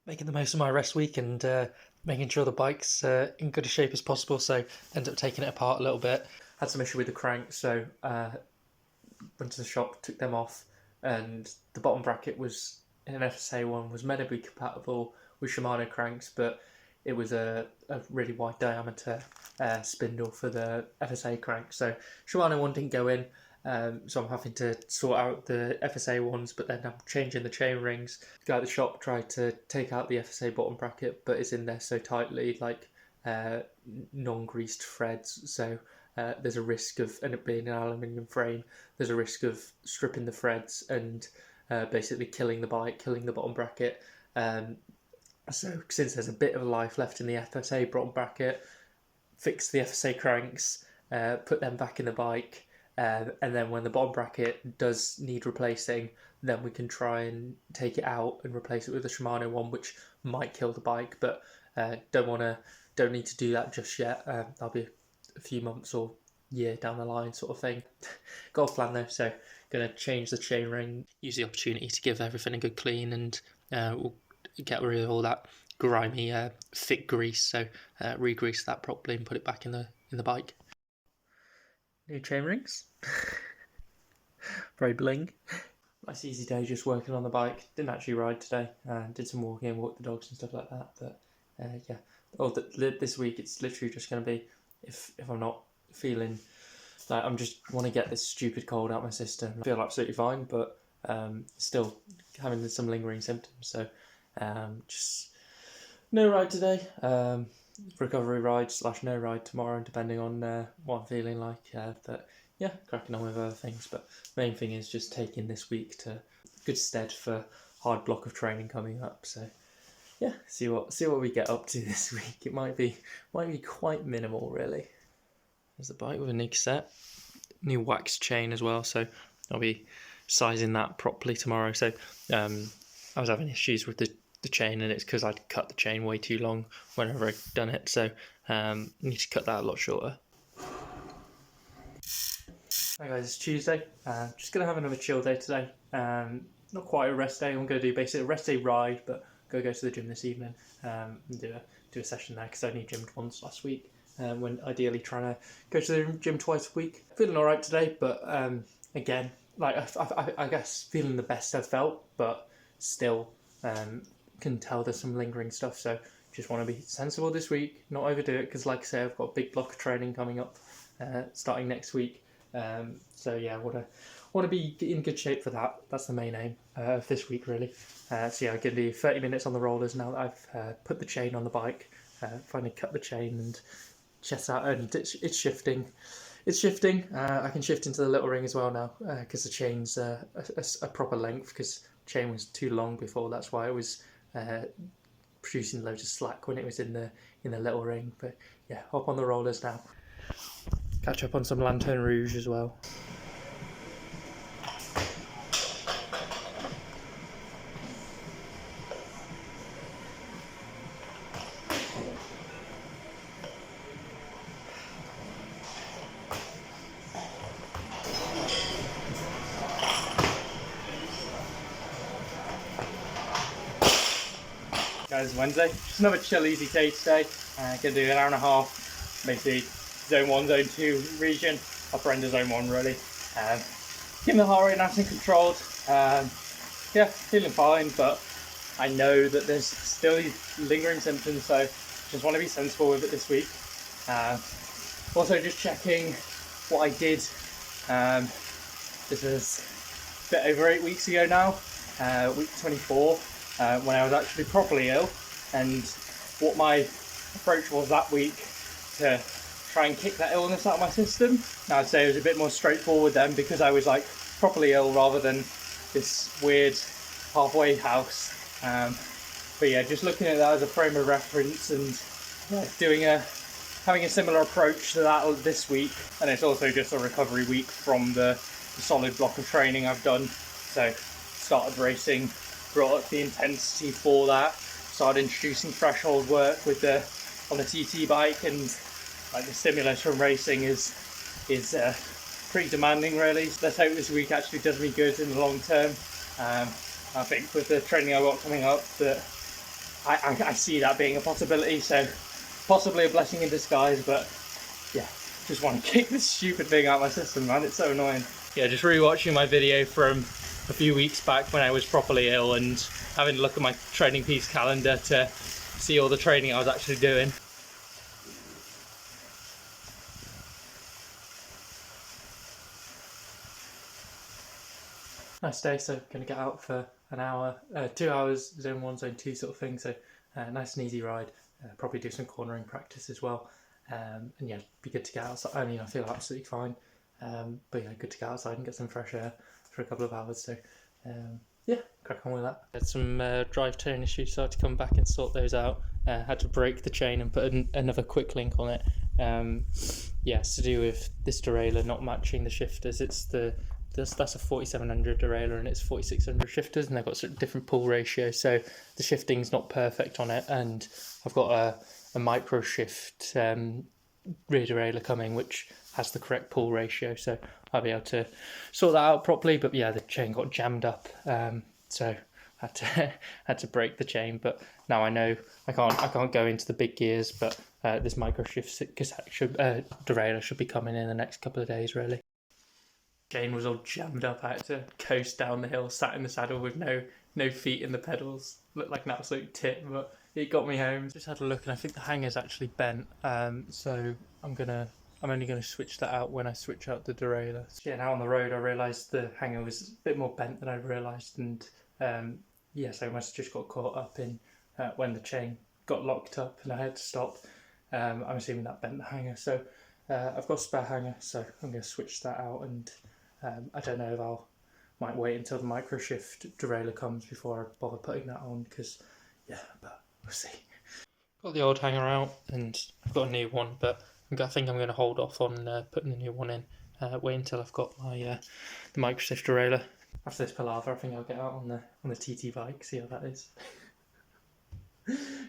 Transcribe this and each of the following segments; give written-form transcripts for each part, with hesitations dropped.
making the most of my rest week and making sure the bike's in good a shape as possible. So ended up taking it apart a little bit. Had some issue with the cranks, so went to the shop, took them off, and the bottom bracket was in an FSA one was meant to be compatible with Shimano cranks, but it was a really wide diameter spindle for the FSA crank. So Shimano one didn't go in. So I'm having to sort out the FSA ones, but then I'm changing the chain rings. The guy at the shop tried to take out the FSA bottom bracket, but it's in there so tightly, like non-greased threads. So there's a risk of, and it being an aluminium frame, there's a risk of stripping the threads and basically killing the bike, killing the bottom bracket. So since there's a bit of life left in the FSA bottom bracket, fix the FSA cranks, put them back in the bike. And then when the bottom bracket does need replacing, then we can try and take it out and replace it with a Shimano one, which might kill the bike, but don't need to do that just yet. That'll be a few months or year down the line sort of thing. Got a plan though, so gonna change the chainring, use the opportunity to give everything a good clean, and we'll get rid of all that grimy thick grease. So re-grease that properly and put it back in the bike. New chain rings. Very bling. Nice easy day just working on the bike. Didn't actually ride today. Did some walking, walked the dogs and stuff like that. But yeah. This week it's literally just going to be if I'm not feeling like I'm just want to get this stupid cold out of my system. I feel absolutely fine, but still having some lingering symptoms. So just no ride today. Recovery ride / no ride tomorrow, depending on what I'm feeling like. But yeah, cracking on with other things. But main thing is just taking this week to good stead for hard block of training coming up. So yeah, see what we get up to this week. It might be quite minimal really. There's the bike with a new set, new wax chain as well. So I'll be sizing that properly tomorrow. So I was having issues with the chain, and it's because I'd cut the chain way too long whenever I'd done it, so I need to cut that a lot shorter. Hi guys, it's Tuesday. Just going to have another chill day today. Not quite a rest day. I'm going to do basically a rest day ride, but go to the gym this evening and do a session there because I only gymmed once last week, when ideally trying to go to the gym twice a week. Feeling alright today, but again, like I guess feeling the best I've felt, but still can tell there's some lingering stuff, so just want to be sensible this week, not overdo it, because like I say, I've got a big block of training coming up starting next week. So yeah, want to be in good shape for that. That's the main aim of this week really. So yeah, I'm going to do 30 minutes on the rollers now that I've put the chain on the bike, finally cut the chain and chest out, and it's shifting. I can shift into the little ring as well now because the chain's a proper length, because chain was too long before. That's why it was producing loads of slack when it was in the little ring. But yeah, hop on the rollers now. Catch up on some Lanterne Rouge as well. Guys, Wednesday, just another chill easy day today. Gonna do an hour and a half, basically zone 1, zone 2 region, upper end of zone 1 really. Keeping the heart rate nice and controlled. Yeah, feeling fine, but I know that there's still these lingering symptoms, so just want to be sensible with it this week. Also just checking what I did. This is a bit over 8 weeks ago now, week 24. When I was actually properly ill, and what my approach was that week to try and kick that illness out of my system. Now I'd say it was a bit more straightforward then, because I was like properly ill rather than this weird halfway house. But yeah, just looking at that as a frame of reference, and yeah, having a similar approach to that this week. And it's also just a recovery week from the solid block of training I've done. So started racing, brought up the intensity for that, started introducing threshold work on the TT bike, and like the stimulus from racing is pretty demanding really. Let's hope this week actually does me good in the long term. I think with the training I've got coming up, that I see that being a possibility, so possibly a blessing in disguise, but yeah, just want to kick this stupid thing out of my system, man. It's so annoying. Yeah, just rewatching my video from a few weeks back when I was properly ill and having a look at my training piece calendar to see all the training I was actually doing. Nice day, so going to get out for an hour, 2 hours, zone 1, zone 2 sort of thing, so nice and easy ride, probably do some cornering practice as well, and yeah, be good to get outside. I mean, I feel absolutely fine, but yeah, good to get outside and get some fresh air for a couple of hours, so yeah, crack on with that. Had some drive tone issues, so I had to come back and sort those out. Had to break the chain and put another quick link on it. Yeah, it's to do with this derailleur not matching the shifters. That's a 4700 derailleur and it's 4600 shifters, and they've got sort of different pull ratios, so the shifting's not perfect on it, and I've got a micro shift rear derailleur coming which has the correct pull ratio, so I'll be able to sort that out properly. But yeah, the chain got jammed up, so had to break the chain, but now I know I can't go into the big gears, but this micro shift derailleur should be coming in the next couple of days really. Chain was all jammed up. I had to coast down the hill, sat in the saddle with no feet in the pedals. Looked like an absolute tit, but it got me home. Just had a look, and I think the hanger's actually bent. So I'm only gonna switch that out when I switch out the derailleur. Yeah, now on the road, I realised the hanger was a bit more bent than I realised, and yeah, so I must have just got caught up in when the chain got locked up and I had to stop. I'm assuming that bent the hanger. So I've got a spare hanger, so I'm gonna switch that out, and I don't know if might wait until the micro shift derailleur comes before I bother putting that on, because yeah, but we'll see. Got the old hanger out and I've got a new one, but I think I'm going to hold off on putting the new one in. Wait until I've got my the micro shift derailleur. After this palaver, I think I'll get out on the TT bike, see how that is.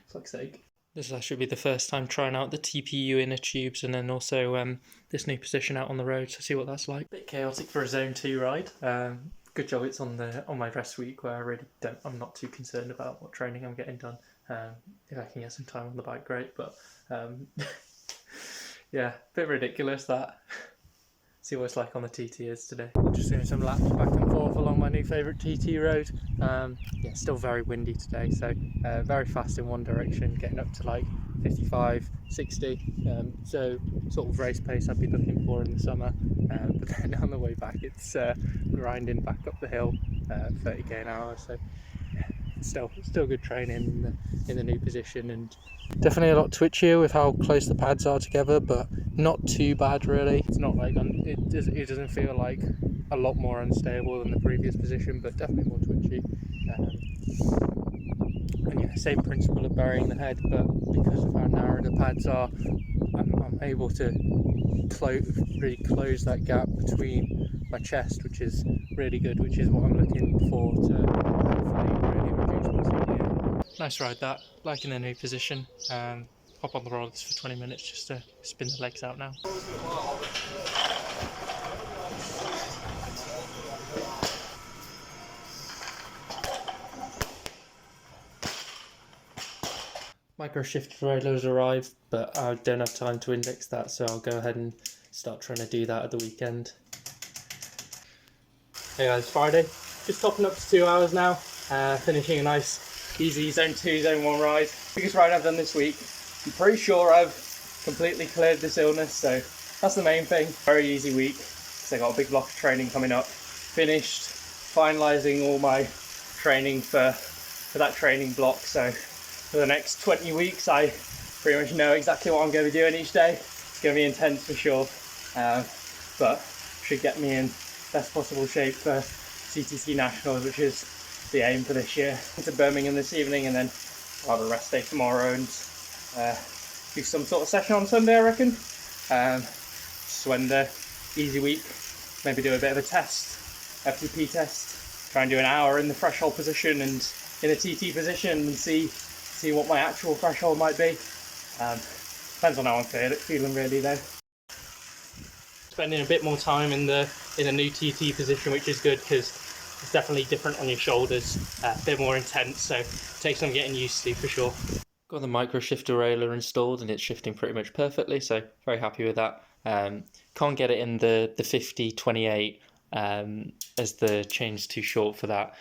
Fuck's sake. This will actually be the first time trying out the TPU inner tubes, and then also this new position out on the road, so see what that's like. Bit chaotic for a zone 2 ride. Good job it's on my rest week, where I'm not too concerned about what training I'm getting done. If I can get some time on the bike, great, but yeah, bit ridiculous that. See what it's like on the TT today. Just doing some laps back and forth along my new favourite TT road. Yeah, still very windy today, so very fast in one direction, getting up to like 55, 60. So sort of race pace I'd be looking for in the summer. But then on the way back, it's grinding back up the hill, 30k an hour. So yeah, still good training in the new position, and definitely a lot twitchier with how close the pads are together, but not too bad really. It's not like it doesn't feel like a lot more unstable than the previous position, but definitely more twitchy. And yeah, same principle of burying the head, but because of how narrow the pads are, I'm able to really close that gap between my chest, which is really good, which is what I'm looking for to hopefully really reduce my TPU. Nice ride that, liking the new position. Hop on the rollers for 20 minutes just to spin the legs out now. Micro shift derailleur's arrived, but I don't have time to index that, so I'll go ahead and start trying to do that at the weekend. Hey guys, Friday. Just topping up to 2 hours now, finishing a nice, easy zone 2, zone 1 ride. Biggest ride I've done this week. I'm pretty sure I've completely cleared this illness, so that's the main thing. Very easy week, so I got a big block of training coming up. Finished finalising all my training for that training block, so for the next 20 weeks I pretty much know exactly what I'm going to be doing each day. It's going to be intense for sure, but should get me in best possible shape for CTC Nationals, which is the aim for this year. Into Birmingham this evening, and then I'll have a rest day tomorrow and do some sort of session on Sunday, I reckon. Just when the easy week, maybe do a bit of a test, FTP test, try and do an hour in the threshold position and in the TT position and see what my actual threshold might be. Depends on how I'm feeling really though. Spending a bit more time in the new TT position, which is good because it's definitely different on your shoulders, a bit more intense, so it takes some getting used to for sure. Got the micro shift derailleur installed and it's shifting pretty much perfectly, so very happy with that. Can't get it in the 50-28 as the chain's too short for that,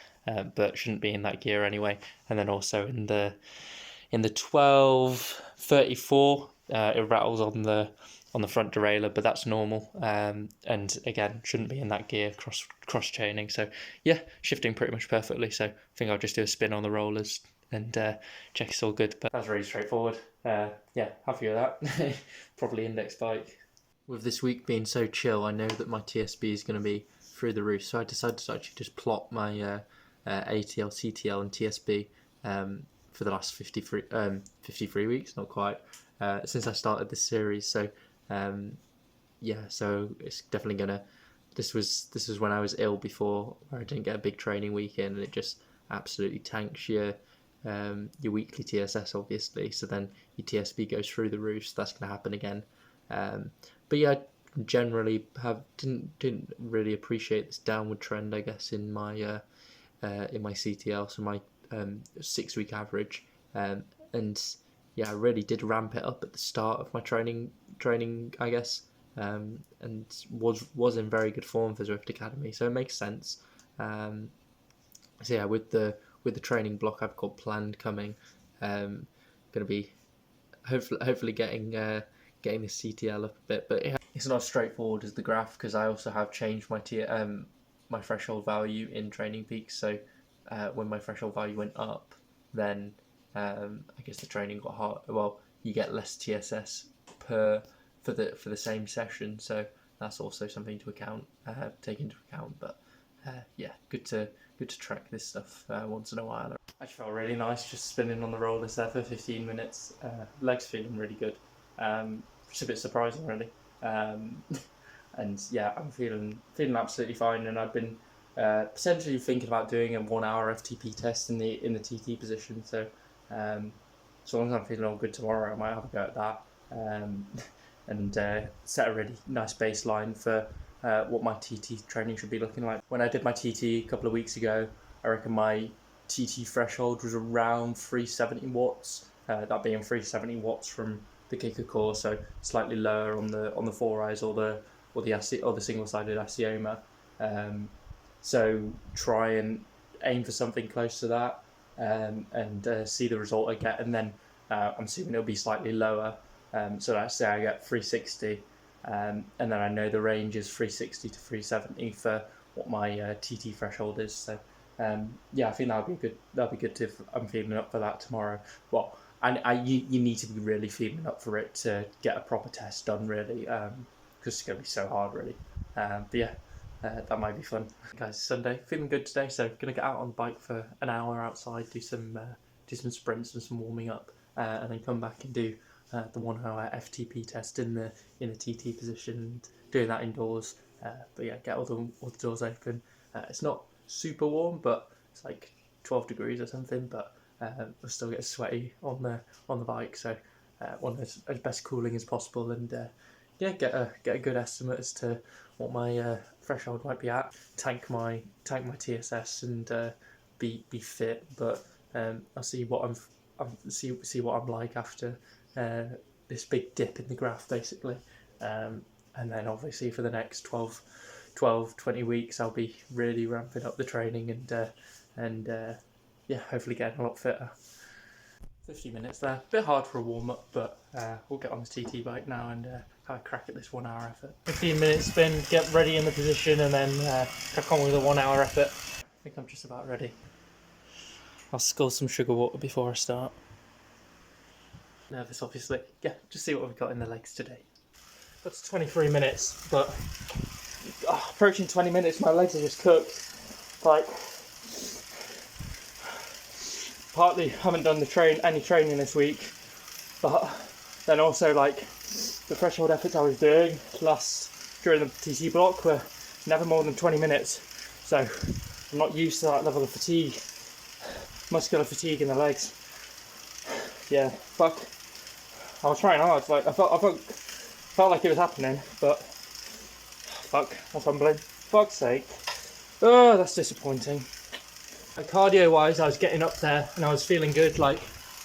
but shouldn't be in that gear anyway. And then also in the 12-34, it rattles on the front derailleur, but that's normal. And again, shouldn't be in that gear cross chaining. So yeah, shifting pretty much perfectly. So I think I'll just do a spin on the rollers and check it's all good. But that's really straightforward. Yeah, happy with that. Probably index bike. With this week being so chill, I know that my TSB is going to be through the roof. So I decided to actually just plot my ATL, CTL, and TSB for the last 53 weeks, not quite, since I started this series. So yeah, so it's definitely gonna. This was when I was ill before, where I didn't get a big training weekend, and it just absolutely tanks your weekly TSS, obviously. So then your TSB goes through the roof. So that's gonna happen again. But yeah, I generally didn't really appreciate this downward trend, I guess, in my CTL, so my 6 week average, and yeah, I really did ramp it up at the start of my training, I guess, and was in very good form for Zwift Academy, so it makes sense. So yeah, with the training block I've got planned coming, going to be hopefully getting the CTL up a bit, but yeah, it's not as straightforward as the graph because I also have changed my my threshold value in Training Peaks. So when my threshold value went up, then I guess the training got hard. Well, you get less TSS for the same session, so that's also something to take into account. But yeah, good to track this stuff once in a while. Actually felt really nice just spinning on the rollers there for 15 minutes. Legs feeling really good. Just a bit surprising, really. And yeah, I'm feeling absolutely fine. And I've been potentially thinking about doing a 1 hour FTP test in the TT position. So as long as I'm feeling all good tomorrow, I might have a go at that. And set a really nice baseline for what my TT training should be looking like. When I did my TT a couple of weeks ago, I reckon my TT threshold was around 370 watts. That being 370 watts from the kicker core, so slightly lower on the four eyes or the single-sided Asioma. So try and aim for something close to that, and see the result I get, and then I'm assuming it'll be slightly lower. So let's say I get 360, and then I know the range is 360 to 370 for what my TT threshold is. So yeah, I think that'll be good if I'm feeling up for that tomorrow. Well, you need to be really feeling up for it to get a proper test done, really, because it's going to be so hard, really. But yeah, that might be fun. Guys, Sunday, feeling good today, so going to get out on the bike for an hour outside, do some sprints and some warming up, and then come back and do the 1 hour FTP test in the TT position, doing that indoors. But yeah, get all the doors open. It's not super warm, but it's like 12 degrees or something, but we'll still get sweaty on the bike, so want as best cooling as possible, and yeah, get a good estimate as to what my threshold might be at. Tank my TSS and be fit, but I'll see what see what I'm like after this big dip in the graph, basically, and then obviously for the next 20 weeks I'll be really ramping up the training and yeah, hopefully getting a lot fitter. 50 minutes there, a bit hard for a warm up, but we'll get on this TT bike now and have a crack at this 1 hour effort. 15 minute spin, get ready in the position, and then crack on with a 1 hour effort. I think I'm just about ready. I'll scull some sugar water before I start. Nervous, obviously. Yeah, just see what we've got in the legs today. That's 23 minutes, but approaching 20 minutes, my legs are just cooked. Like, partly haven't done any training this week, but then also like the threshold efforts I was doing during the TT block were never more than 20 minutes, so I'm not used to that level of fatigue, muscular fatigue in the legs. Yeah, fuck. I was trying hard. Like I felt like it was happening, but fuck, I'm fumbling. Fuck's sake. Oh, that's disappointing. And cardio wise, I was getting up there and I was feeling good. Like,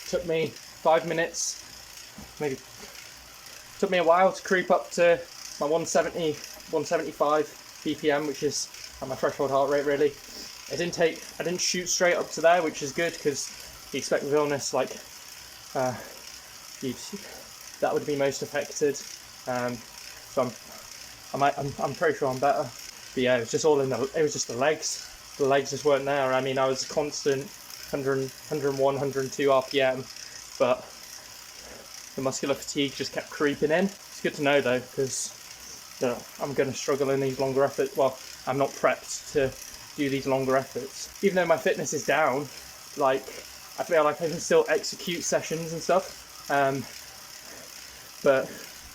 took me 5 minutes, maybe. Took me a while to creep up to my 170, 175 BPM, which is at my threshold heart rate really. I didn't shoot straight up to there, which is good because you expect with illness, like, that would be most affected. So I'm pretty sure I'm better. But yeah, it was just it was just the legs. The legs just weren't there. I mean, I was constant 100, 101, 102 RPM, but the muscular fatigue just kept creeping in. It's good to know though, because I'm going to struggle in these longer efforts. Well, I'm not prepped to do these longer efforts. Even though my fitness is down, like, I feel like I can still execute sessions and stuff. But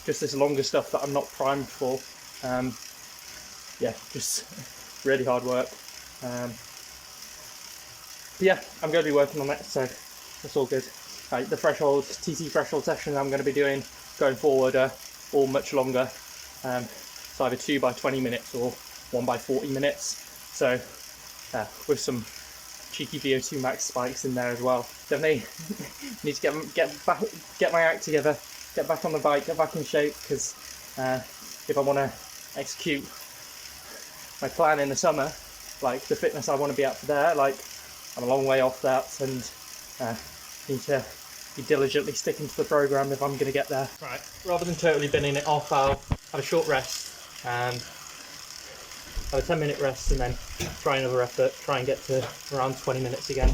just this longer stuff that I'm not primed for. Yeah, just really hard work. But yeah, I'm going to be working on it, so that's all good. The TT threshold sessions I'm going to be doing going forward are all much longer. It's either 2 by 20 minutes or 1 by 40 minutes. So with some cheeky VO2 max spikes in there as well. Definitely need to get my act together, get back on the bike, get back in shape, because if I want to execute my plan in the summer, like the fitness I want to be at for there, like I'm a long way off that, and need to be diligently sticking to the program if I'm going to get there. Right, rather than totally binning it off, I'll have a short rest, have a 10-minute rest, and then try another effort, try and get to around 20 minutes again.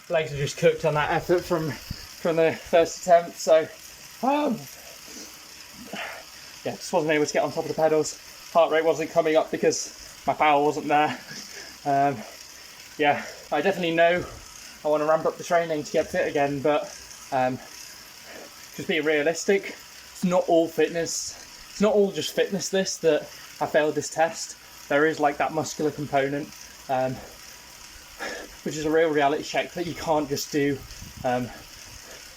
Legs are just cooked on that effort from the first attempt, so yeah, just wasn't able to get on top of the pedals. Heart rate wasn't coming up because my power wasn't there. Yeah, I definitely know I want to ramp up the training to get fit again, but just being realistic, it's not all fitness. It's not all just fitness that I failed this test. There is like that muscular component, which is a real reality check that you can't just do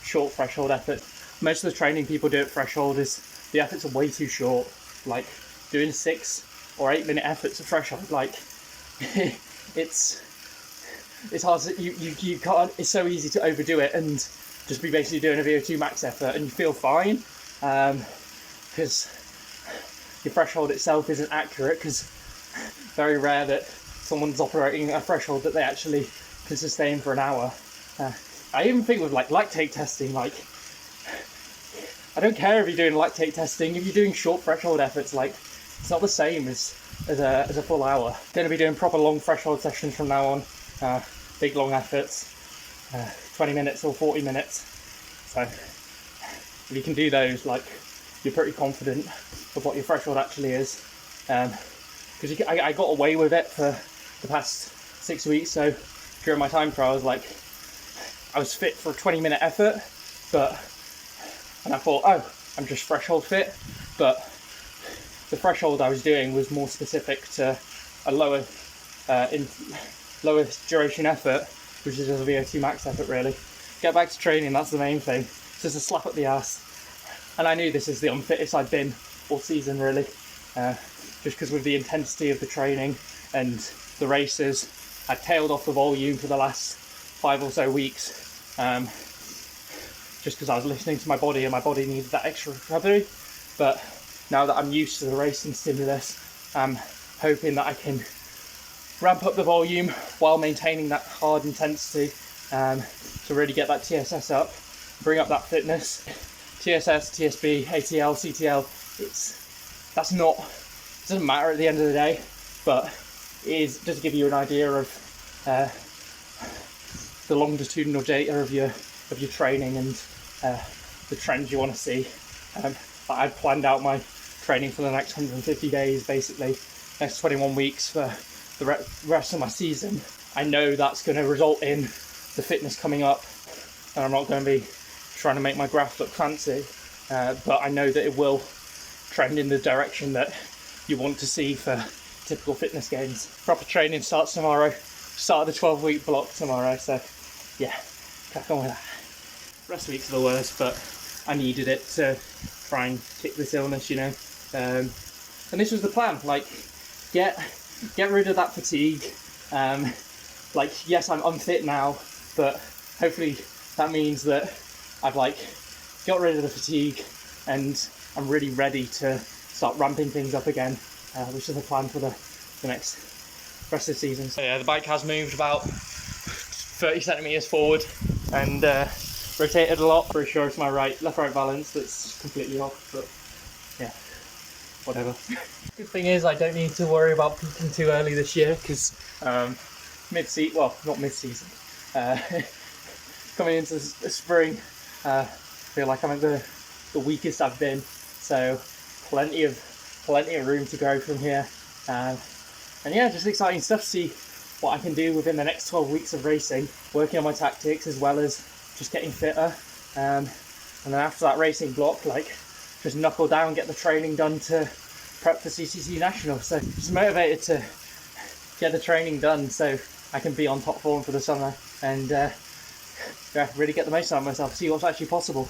short threshold effort. Most of the training people do at threshold is the efforts are way too short. Like doing 6 or 8 minute efforts at threshold, like it's hard to, you can't, it's so easy to overdo it and just be basically doing a VO2 max effort and you feel fine, because your threshold itself isn't accurate, because very rare that someone's operating a threshold that they actually can sustain for an hour. I even think with like lactate testing, like I don't care if you're doing lactate testing, if you're doing short threshold efforts, like it's not the same as a full hour. Going to be doing proper long threshold sessions from now on, big long efforts, 20 minutes or 40 minutes. So if you can do those, like you're pretty confident of what your threshold actually is. Because I got away with it for the past 6 weeks. So during my time trials, like I was fit for a 20-minute effort, and I thought, oh, I'm just threshold fit, but the threshold I was doing was more specific to a lower duration effort, which is just a VO2 max effort really. Get back to training, that's the main thing. It's just a slap up the ass. And I knew this is the unfittest I'd been all season really, just because with the intensity of the training and the races, I tailed off the volume for the last 5 or so weeks, just because I was listening to my body and my body needed that extra recovery. But now that I'm used to the racing stimulus, I'm hoping that I can ramp up the volume while maintaining that hard intensity, to really get that TSS up, bring up that fitness. TSS, TSB, ATL, CTL, it doesn't matter at the end of the day, but it is just to give you an idea of the longitudinal data of your training and the trends you want to see. I've planned out my training for the next 150 days, basically, next 21 weeks for the rest of my season. I know that's going to result in the fitness coming up, and I'm not going to be trying to make my graph look fancy, but I know that it will trend in the direction that you want to see for typical fitness gains. Proper training starts tomorrow, start of the 12-week block tomorrow, so yeah, crack on with that. Rest weeks are the worst, but I needed it to try and kick this illness, you know. And this was the plan, like get get rid of that fatigue. Like, yes, I'm fit now, but hopefully that means that I've like got rid of the fatigue and I'm really ready to start ramping things up again, which is the plan for the next rest of the season. So yeah, the bike has moved about 30 centimeters forward and rotated a lot. Pretty sure it's my left-right balance that's completely off, but yeah, whatever. Good thing is I don't need to worry about peaking too early this year, because mid-season, well, not mid-season, coming into the spring, I feel like I'm at the weakest I've been, so plenty of room to grow from here. And yeah, just exciting stuff to see what I can do within the next 12 weeks of racing, working on my tactics as well as just getting fitter. And then after that racing block, like, just knuckle down, get the training done to prep for CCC Nationals. So just motivated to get the training done so I can be on top form for the summer and yeah, really get the most out of myself, see what's actually possible.